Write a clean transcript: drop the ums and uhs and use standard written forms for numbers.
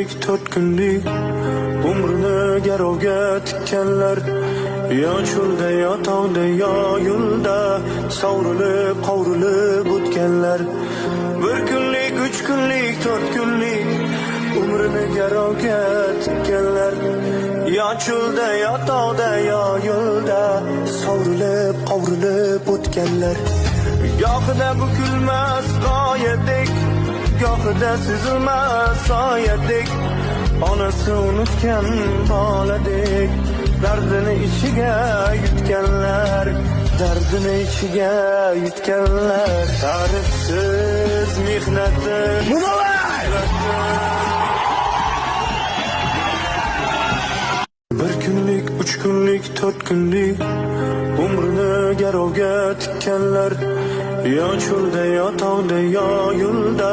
kunlik 4 kunlik umrini garovga tikkanlar, yo cho'lda yo tog'da yo yo'lda sovrilib qovrilib o'tganlar. 1 kunlik 3 kunlik 4 kunlik umrini garovga tikkanlar, yo cho'lda yo tog'da yo yo'lda sovrilib qovrilib o'tganlar. Gohida bukilmas g'oyadek, gohida sezilmas soyadek, onasi unutgan boladek dardini ichiga yutganlar, dardini ichiga yutganlar. Tarifsiz mehnati bir kunlik 3 kunlik 4 kunlik umrini garovga tikkanlar, yo cho'lda yo tog'da yo yo'lda